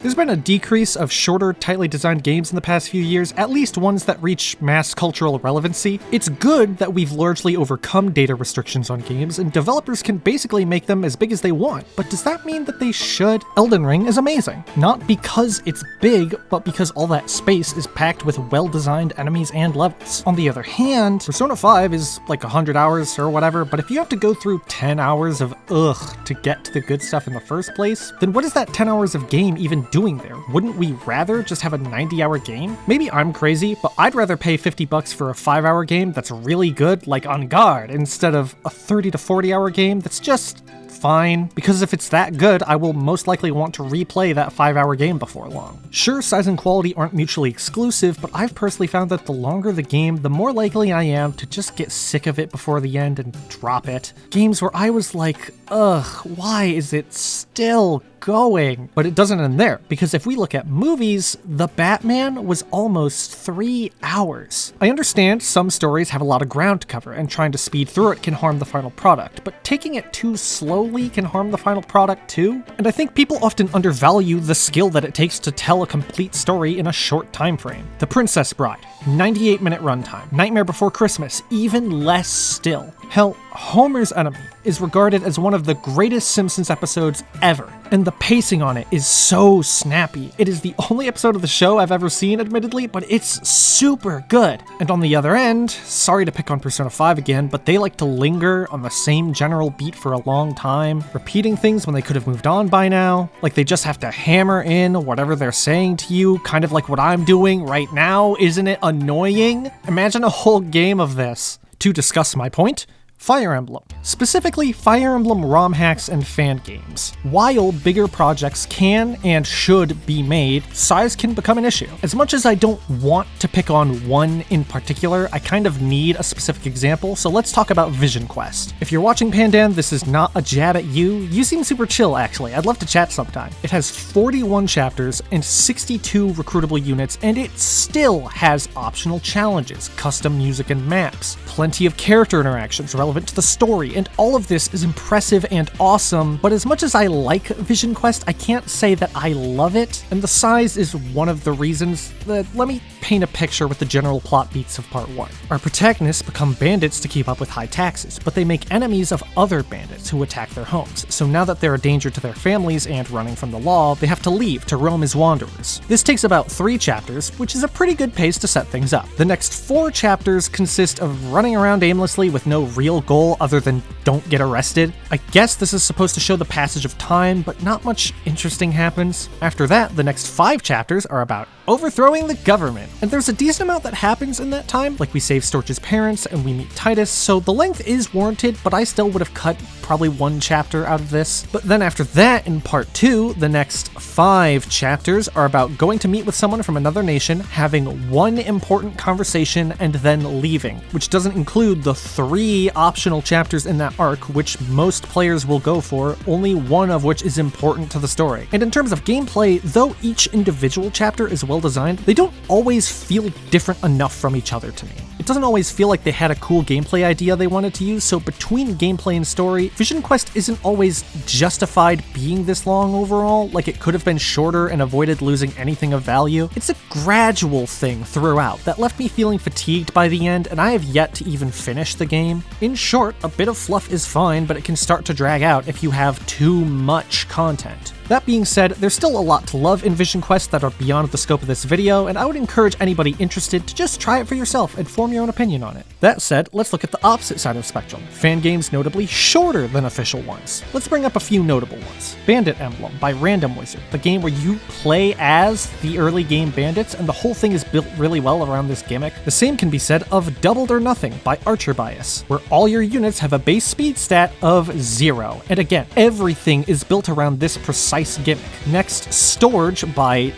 There's been a decrease of shorter, tightly designed games in the past few years, at least ones that reach mass cultural relevancy. It's good that we've largely overcome data restrictions on games, and developers can basically make them as big as they want, but does that mean that they should? Elden Ring is amazing. Not because it's big, but because all that space is packed with well-designed enemies and levels. On the other hand, Persona 5 is like 100 hours or whatever, but if you have to go through 10 hours of ugh to get to the good stuff in the first place, then what is that 10 hours of game even doing there? Wouldn't we rather just have a 90-hour game? Maybe I'm crazy, but I'd rather pay $50 for a 5-hour game that's really good, like On Guard, instead of a 30 to 40-hour game that's just fine, because if it's that good, I will most likely want to replay that 5-hour game before long. Sure, size and quality aren't mutually exclusive, but I've personally found that the longer the game, the more likely I am to just get sick of it before the end and drop it. Games where I was like, ugh, why is it still going? But it doesn't end there, because if we look at movies, The Batman was almost 3 hours. I understand some stories have a lot of ground to cover, and trying to speed through it can harm the final product, but taking it too slowly can harm the final product too. And I think people often undervalue the skill that it takes to tell a complete story in a short time frame. The Princess Bride, 98-minute runtime. Nightmare Before Christmas, even less still. Hell, Homer's Enemy is regarded as one of the greatest Simpsons episodes ever, and the pacing on it is so snappy. It is the only episode of the show I've ever seen, admittedly, but it's super good. And on the other end, sorry to pick on Persona 5 again, but they like to linger on the same general beat for a long time, repeating things when they could have moved on by now, like they just have to hammer in whatever they're saying to you, kind of like what I'm doing right now. Isn't it annoying? Imagine a whole game of this. To discuss my point, Fire Emblem. Specifically, Fire Emblem Romhacks and fan games. While bigger projects can and should be made, size can become an issue. As much as I don't want to pick on one in particular, I kind of need a specific example, so let's talk about Vision Quest. If you're watching Pandan, this is not a jab at you. You seem super chill, actually. I'd love to chat sometime. It has 41 chapters and 62 recruitable units, and it still has optional challenges, custom music and maps, plenty of character interactions relevant to the story, and all of this is impressive and awesome, but as much as I like Vision Quest, I can't say that I love it, and the size is one of the reasons. Let me paint a picture with the general plot beats of Part 1. Our protagonists become bandits to keep up with high taxes, but they make enemies of other bandits who attack their homes, so now that they're a danger to their families and running from the law, they have to leave to roam as wanderers. This takes about 3 chapters, which is a pretty good pace to set things up. The next 4 chapters consist of running around aimlessly with no real goal other than don't get arrested. I guess this is supposed to show the passage of time, but not much interesting happens. After that, the next 5 chapters are about overthrowing the government, and there's a decent amount that happens in that time, like we save Storch's parents and we meet Titus, so the length is warranted, but I still would have cut probably 1 chapter out of this. But then after that, in Part 2, the next 5 chapters are about going to meet with someone from another nation, having 1 important conversation, and then leaving, which doesn't include the 3 optional chapters in that arc, which most players will go for, only 1 of which is important to the story. And in terms of gameplay, though each individual chapter is well designed, they don't always feel different enough from each other to me. It doesn't always feel like they had a cool gameplay idea they wanted to use, so between gameplay and story, Vision Quest isn't always justified being this long overall, like it could have been shorter and avoided losing anything of value. It's a gradual thing throughout that left me feeling fatigued by the end, and I have yet to even finish the game. In short, a bit of fluff is fine, but it can start to drag out if you have too much content. That being said, there's still a lot to love in Vision Quest that are beyond the scope of this video, and I would encourage anybody interested to just try it for yourself and form your own opinion on it. That said, let's look at the opposite side of the spectrum, fan games notably shorter than official ones. Let's bring up a few notable ones. Bandit Emblem by Random Wizard, the game where you play as the early game bandits, and the whole thing is built really well around this gimmick. The same can be said of Doubled or Nothing by Archer Bias, where all your units have a base speed stat of 0, and again, everything is built around this precise gimmick. Next, Storge by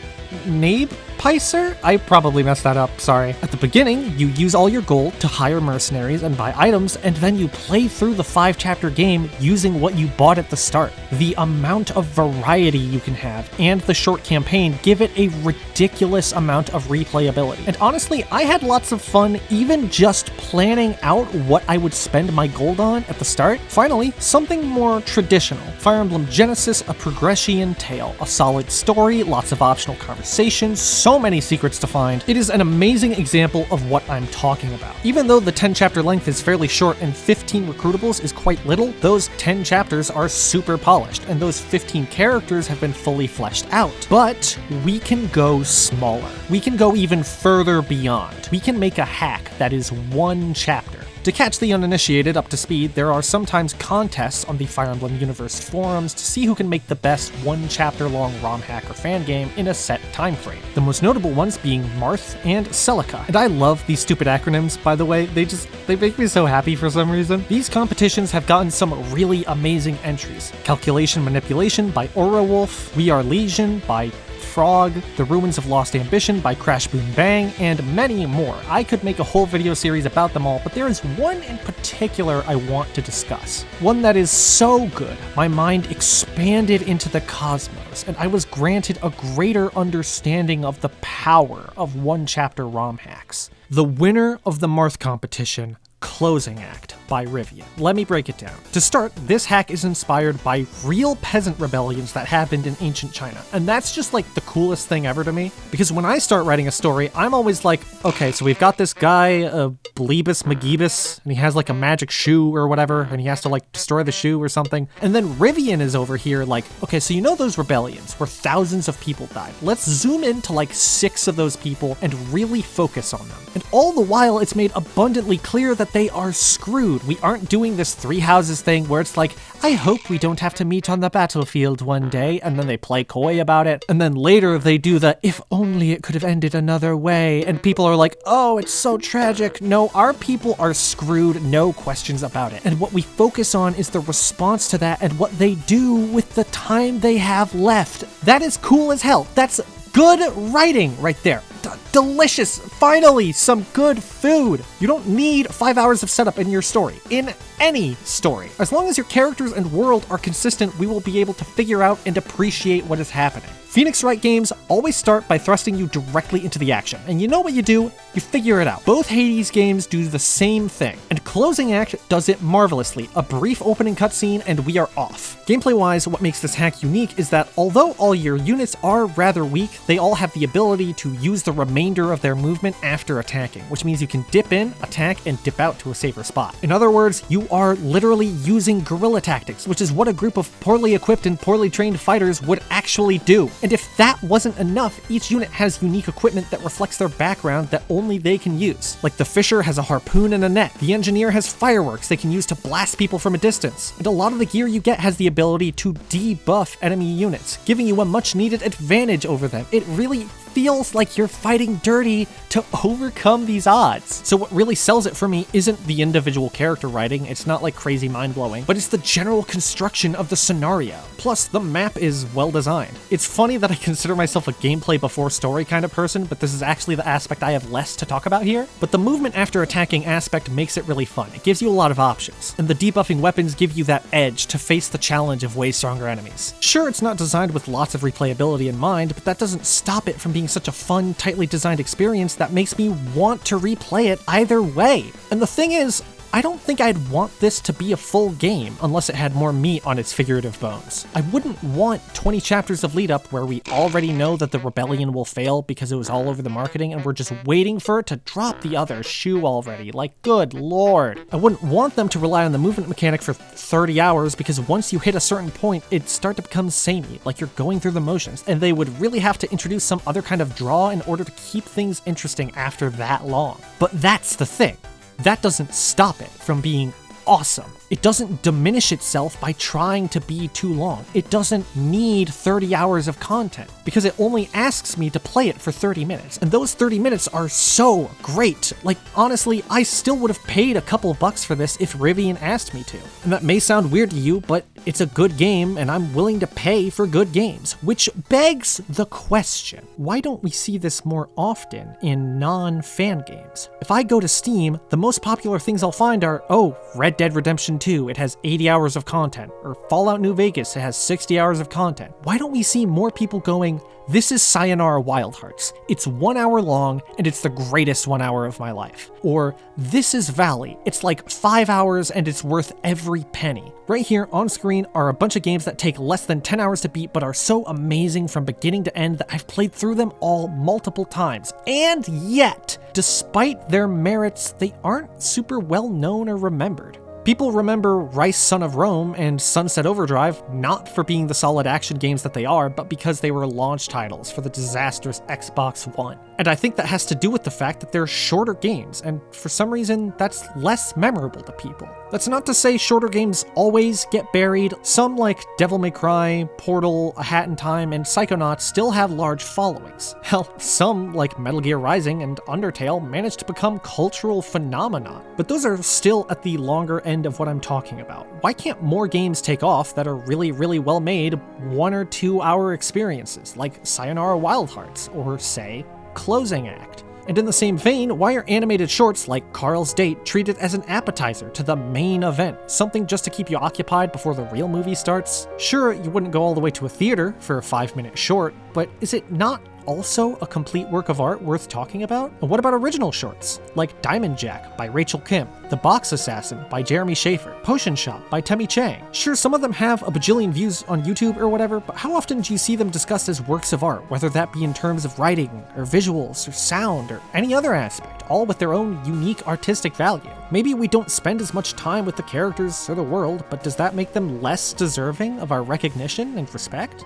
Nabe Artificer? I probably messed that up, sorry. At the beginning, you use all your gold to hire mercenaries and buy items, and then you play through the 5-chapter game using what you bought at the start. The amount of variety you can have and the short campaign give it a ridiculous amount of replayability. And honestly, I had lots of fun even just planning out what I would spend my gold on at the start. Finally, something more traditional. Fire Emblem Genesis, a progression tale, a solid story, lots of optional conversations, so many secrets to find. It is an amazing example of what I'm talking about. Even though the 10-chapter length is fairly short and 15 recruitables is quite little, those 10 chapters are super polished, and those 15 characters have been fully fleshed out. But we can go smaller. We can go even further beyond. We can make a hack that is 1 chapter. To catch the uninitiated up to speed, there are sometimes contests on the Fire Emblem Universe forums to see who can make the best 1-chapter-long ROM hack or fan game in a set time frame. The most notable ones being Marth and Celica. And I love these stupid acronyms, by the way. They make me so happy for some reason. These competitions have gotten some really amazing entries. Calculation Manipulation by Aura Wolf, We Are Legion by Frog, The Ruins of Lost Ambition by Crash Boom Bang, and many more. I could make a whole video series about them all, but there is one in particular I want to discuss. One that is so good, my mind expanded into the cosmos, and I was granted a greater understanding of the power of 1-chapter ROM hacks. The winner of the Marth competition, Closing Act by Rivian. Let me break it down. To start, this hack is inspired by real peasant rebellions that happened in ancient China. And that's just like the coolest thing ever to me. Because when I start writing a story, I'm always like, okay, so we've got this guy, Bleebus McGeebus, and he has like a magic shoe or whatever, and he has to like destroy the shoe or something. And then Rivian is over here like, okay, so you know those rebellions where thousands of people died. Let's zoom in to like 6 of those people and really focus on them. And all the while, it's made abundantly clear that they are screwed. We aren't doing this 3 houses thing where it's like, I hope we don't have to meet on the battlefield one day, and then they play coy about it. And then later they do the, if only it could have ended another way, and people are like, oh, it's so tragic. No, our people are screwed, no questions about it. And what we focus on is the response to that and what they do with the time they have left. That is cool as hell. That's good writing right there. Delicious. Finally, some good food. You don't need 5 hours of setup in your story. In any story. As long as your characters and world are consistent, we will be able to figure out and appreciate what is happening. Phoenix Wright games always start by thrusting you directly into the action, and you know what you do? You figure it out. Both Hades games do the same thing, and Closing Act does it marvelously. A brief opening cutscene and we are off. Gameplay-wise, what makes this hack unique is that although all your units are rather weak, they all have the ability to use the remainder of their movement after attacking, which means you can dip in, attack, and dip out to a safer spot. In other words, you are literally using guerrilla tactics, which is what a group of poorly equipped and poorly trained fighters would actually do. And if that wasn't enough, each unit has unique equipment that reflects their background that only they can use. Like the Fisher has a harpoon and a net, the Engineer has fireworks they can use to blast people from a distance, and a lot of the gear you get has the ability to debuff enemy units, giving you a much needed advantage over them. It really feels like you're fighting dirty to overcome these odds. So what really sells it for me isn't the individual character writing, it's not like crazy mind-blowing, but it's the general construction of the scenario. Plus, the map is well designed. It's funny that I consider myself a gameplay before story kind of person, but this is actually the aspect I have less to talk about here. But the movement after attacking aspect makes it really fun. It gives you a lot of options, and the debuffing weapons give you that edge to face the challenge of way stronger enemies. Sure, it's not designed with lots of replayability in mind, but that doesn't stop it from being such a fun, tightly designed experience that makes me want to replay it either way. And the thing is, I don't think I'd want this to be a full game unless it had more meat on its figurative bones. I wouldn't want 20 chapters of lead up where we already know that the rebellion will fail because it was all over the marketing and we're just waiting for it to drop the other shoe already. Like, good lord. I wouldn't want them to rely on the movement mechanic for 30 hours because once you hit a certain point, it'd start to become samey, like you're going through the motions, and they would really have to introduce some other kind of draw in order to keep things interesting after that long. But that's the thing. That doesn't stop it from being awesome. It doesn't diminish itself by trying to be too long. It doesn't need 30 hours of content because it only asks me to play it for 30 minutes. And those 30 minutes are so great. Like, honestly, I still would have paid a couple bucks for this if Rivian asked me to. And that may sound weird to you, but it's a good game and I'm willing to pay for good games. Which begs the question, why don't we see this more often in non-fan games? If I go to Steam, the most popular things I'll find are, oh, Red Dead Redemption 2, it has 80 hours of content, or Fallout New Vegas, it has 60 hours of content. Why don't we see more people going, this is Sayonara Wild Hearts. It's 1 hour long, and it's the greatest 1 hour of my life. Or, this is Valley. It's like 5 hours, and it's worth every penny. Right here on screen are a bunch of games that take less than 10 hours to beat, but are so amazing from beginning to end that I've played through them all multiple times. And yet, despite their merits, they aren't super well known or remembered. People remember Rice Son of Rome and Sunset Overdrive not for being the solid action games that they are, but because they were launch titles for the disastrous Xbox One. And I think that has to do with the fact that they're shorter games, and for some reason, that's less memorable to people. That's not to say shorter games always get buried. Some like Devil May Cry, Portal, A Hat in Time, and Psychonauts still have large followings. Hell, some like Metal Gear Rising and Undertale managed to become cultural phenomena. But those are still at the longer end of what I'm talking about. Why can't more games take off that are really, really well made 1 or 2 hour experiences, like Sayonara Wild Hearts, or say, Closing Act? And in the same vein, why are animated shorts like Carl's Date treated as an appetizer to the main event? Something just to keep you occupied before the real movie starts? Sure, you wouldn't go all the way to a theater for a 5-minute short, but is it not also a complete work of art worth talking about? And what about original shorts, like Diamond Jack by Rachel Kim, The Box Assassin by Jeremy Schaefer, Potion Shop by Temmie Chang? Sure, some of them have a bajillion views on YouTube or whatever, but how often do you see them discussed as works of art, whether that be in terms of writing, or visuals, or sound, or any other aspect, all with their own unique artistic value? Maybe we don't spend as much time with the characters or the world, but does that make them less deserving of our recognition and respect?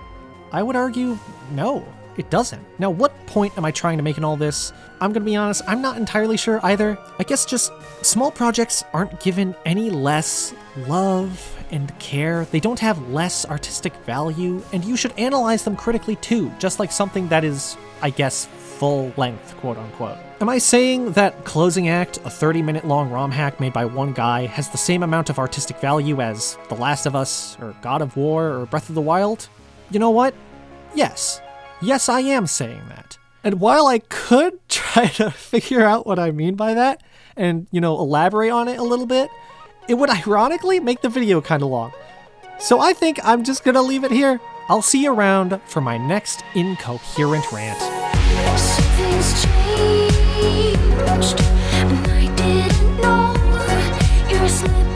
I would argue, no. It doesn't. Now, what point am I trying to make in all this? I'm gonna be honest, I'm not entirely sure either. I guess just small projects aren't given any less love and care. They don't have less artistic value, and you should analyze them critically too, just like something that is, I guess, full length, quote unquote. Am I saying that Closing Act, a 30-minute long ROM hack made by one guy, has the same amount of artistic value as The Last of Us, or God of War, or Breath of the Wild? You know what? Yes. Yes, I am saying that. And while I could try to figure out what I mean by that and, elaborate on it a little bit, it would ironically make the video kind of long. So I think I'm just gonna leave it here. I'll see you around for my next incoherent rant. Something's changed, and I didn't know. You're slipping